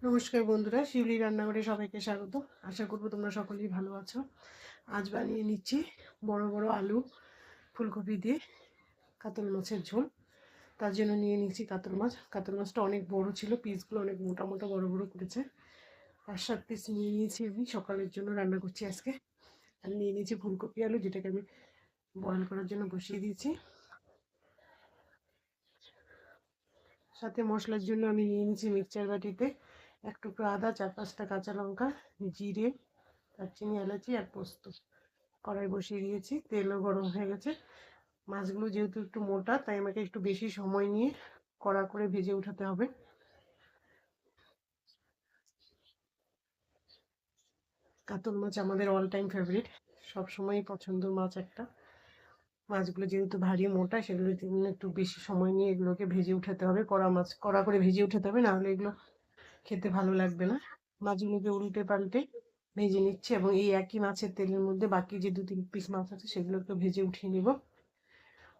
নমস্কার বন্ধুরা, শিউলি রান্নাঘরে সবাইকে স্বাগত। আশা করব তোমরা সকলেই ভালো আছো। আজ বানিয়ে নিচ্ছি বড় বড় আলু ফুলকপি দিয়ে কাতল মাছের ঝোল। তার জন্য নিয়ে নিচ্ছি কাতল মাছ। কাতল মাছটা অনেক বড় ছিল, পিসগুলো অনেক মোটা মোটা বড় বড় করেছে। 5-7 পিস নিয়ে নিয়েছি, আমি সকালের জন্য রান্না করছি আজকে। আর নিয়ে নিয়েছি ফুলকপি আলু, যেটাকে আমি বয়েল করার জন্য বসিয়ে দিয়েছি। সাথে মশলার জন্য আমি নিয়ে নিয়েছি মিক্সচার বাটিতে এক টুকরো আদা, 4-5টা কাঁচা লঙ্কা, জিরে, দারচিনি, এলাচি আর পোস্ত। কড়াই বসিয়ে দিয়েছি, তেলও গরম হয়ে গেছে। মাছগুলো যেহেতু একটু মোটা, তাই আমাকে একটু বেশি সময় নিয়ে কড়া করে ভেজে উঠাতে হবে। কাতল মাছ আমাদের অল টাইম ফেভারিট, সবসময়ই পছন্দের মাছ একটা। মাছগুলো যেহেতু ভারী মোটা, সেগুলোর জন্য একটু বেশি সময় নিয়ে এগুলোকে ভেজে উঠাতে হবে। কড়া করে ভেজে উঠাতে হবে, নাহলে এগুলো খেতে ভালো লাগবে না। মাছগুলোকে উল্টে পাল্টে ভেজে নিচ্ছি, এবং এই একই মাছের তেলের মধ্যে বাকি যে 2-3 পিস মাছ আছে সেগুলোকে ভেজে উঠিয়ে নিব।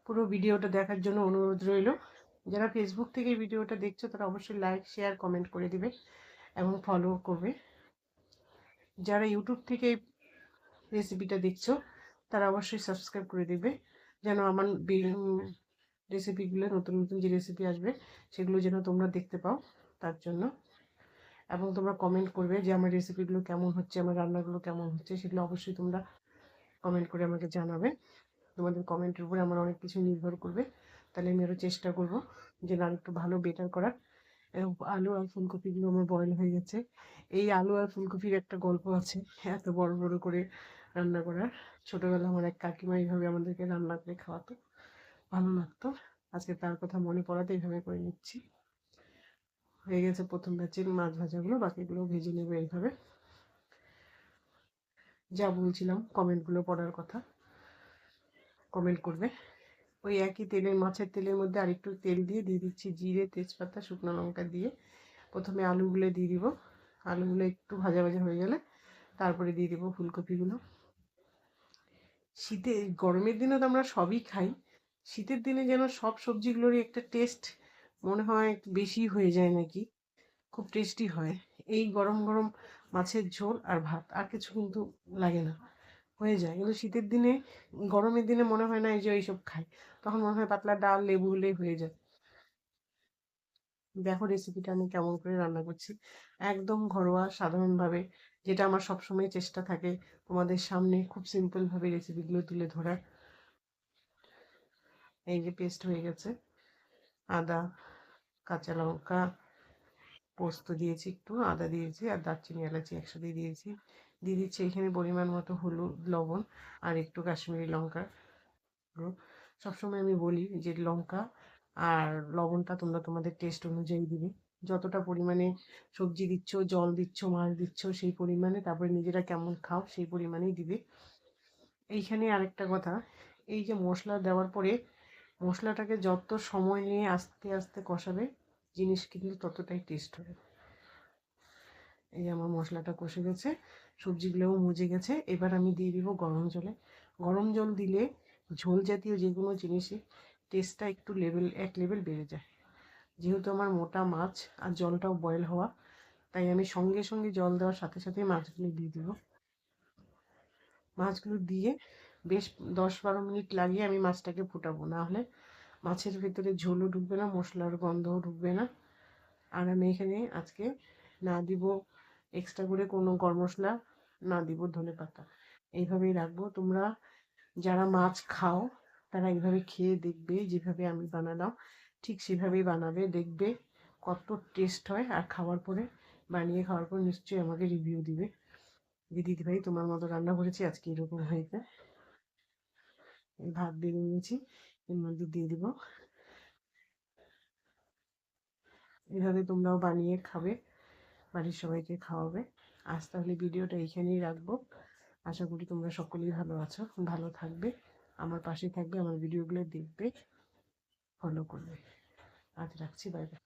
পুরো ভিডিওটা দেখার জন্য অনুরোধ রইল। যারা ফেসবুক থেকে ভিডিওটা দেখছো তারা অবশ্যই লাইক, শেয়ার, কমেন্ট করে দিবে এবং ফলো করবে। যারা ইউটিউব থেকে রেসিপিটা দেখছো তারা অবশ্যই সাবস্ক্রাইব করে দিবে, যেন আমার রেসিপিগুলো, নতুন নতুন যে রেসিপি আসবে সেগুলো যেন তোমরা দেখতে পাও, তার জন্য। এবং তোমরা কমেন্ট করবে যে আমার রেসিপিগুলো কেমন হচ্ছে, আমার রান্নাগুলো কেমন হচ্ছে, সেগুলো অবশ্যই তোমরা কমেন্ট করে আমাকে জানাবে। তোমাদের কমেন্টের উপরে আমার অনেক কিছু নির্ভর করবে, তাহলে আমি আরও চেষ্টা করবো যে না একটু ভালো বেটার করার। আলু আর ফুলকপিগুলো আমার বয়েল হয়ে গেছে। এই আলু আর ফুলকপির একটা গল্প আছে, এত বড় বড় করে রান্না করার। ছোটোবেলা আমার এক কাকিমা এইভাবে আমাদেরকে রান্না করে খাওয়াতো, ভালো লাগতো। আজকে তার কথা মনে পড়াতে এইভাবে করে নিচ্ছি। হয়ে গেছে প্রথম ব্যাচের মাছ ভাজাগুলো, বাকিগুলো ভেজে নেবে এইভাবে। যা বলছিলাম কমেন্টগুলো পড়ার কথা, কমেন্ট করবে। ওই একই তেলের, মাছের তেলের মধ্যে আরেকটু তেল দিয়ে দিচ্ছি জিরে, তেজপাতা, শুকনো লঙ্কা দিয়ে প্রথমে আলুগুলো দিয়ে দিব। আলুগুলো একটু ভাজা ভাজা হয়ে গেলে তারপরে দিয়ে দিব ফুলকপিগুলো। শীতে, গরমের দিনে তো আমরা সবই খাই, শীতের দিনে যেন সব সবজিগুলোরই একটা টেস্ট মনে হয় একটু বেশি হয়ে যায় নাকি, খুব টেস্টি হয়। এই গরম গরম মাছের ঝোল আর ভাত, আর কিছু কিন্তু লাগে না, হয়ে যায়। কিন্তু শীতের দিনে, গরমের দিনে মনে হয় না এই যে এইসব খাই, তখন মনে হয় পাতলা ডাল, লেবু হলেই হয়ে যায়। দেখো রেসিপিটা আমি কেমন করে রান্না করছি, একদম ঘরোয়া সাধারণভাবে, যেটা আমার সবসময় চেষ্টা থাকে তোমাদের সামনে খুব সিম্পলভাবে রেসিপিগুলো তুলে ধরার। এই যে পেস্ট হয়ে গেছে, আদা, কাঁচা লঙ্কা, পোস্ত দিয়েছি, একটু আদা দিয়েছি, আর দারচিনি, এলাচি একসাথে দিয়েছি। দিয়ে দিচ্ছি এখানে পরিমাণ মতো হলুদ, লবণ আর একটু কাশ্মীরি লঙ্কা গুঁড়ো। সবসময় আমি বলি যে লঙ্কা আর লবণটা তোমরা তোমাদের টেস্ট অনুযায়ী দিবে। যতটা পরিমাণে সবজি দিচ্ছ, জল দিচ্ছ, মাছ দিচ্ছ, সেই পরিমাণে, তারপরে নিজেরা কেমন খাও সেই পরিমাণেই দিবে। এইখানে আরেকটা কথা, এই যে মশলা দেওয়ার পরে মশলাটাকে যত সময় নিয়ে আস্তে আস্তে কষাবে, জিনিস কিন্তু ততটাই টেস্ট হবে। এই যে আমার মশলাটা কষে গেছে, সবজিগুলোও মজে গেছে। এবার আমি দিয়ে দিব গরম জলে। গরম জল দিলে ঝোল জাতীয় যে কোনো জিনিসই টেস্টটা একটু এক লেভেল বেড়ে যায়। যেহেতু আমার মোটা মাছ আর জলটাও বয়েল হওয়া, তাই আমি সঙ্গে সঙ্গে জল দেওয়ার সাথে সাথে মাছগুলো দিয়ে দেবো। মাছগুলো দিয়ে বেশ 10-12 মিনিট লাগিয়ে আমি মাছটাকে ফুটাবো, না হলে মাছের ভেতরে ঝোলও ঢুকবে না, মশলার গন্ধও ঢুকবে না। আর আমি এখানে আজকে না দিব এক্সট্রা করে কোনো গরম মশলা, না দিব ধনেপাতা, এইভাবেই রাখবো। তোমরা যারা মাছ খাও তারা এইভাবে খেয়ে দেখবে, যেভাবে আমি বানালাম ঠিক সেভাবেই বানাবে, দেখবে কত টেস্ট হয়। আর খাওয়ার পরে, বানিয়ে খাওয়ার পর নিশ্চয়ই আমাকে রিভিউ দিবে যে দিদিভাই তোমার মতো রান্না করেছি, আজকে এরকম হয়েছে। এই ভাত বেড়ে নিয়েছি, এর মধ্যে দিয়ে দিব। এভাবে তোমরাও বানিয়ে খাবে, বাড়ির সবাইকে খাওয়াবে। আজ তাহলে ভিডিওটা এইখানেই রাখবো। আশা করি তোমরা সকলেই ভালো আছো, ভালো থাকবে, আমার পাশে থাকবে, আমার ভিডিওগুলো দেখবে, ফলো করবে। আজ রাখছি, বাই বাই।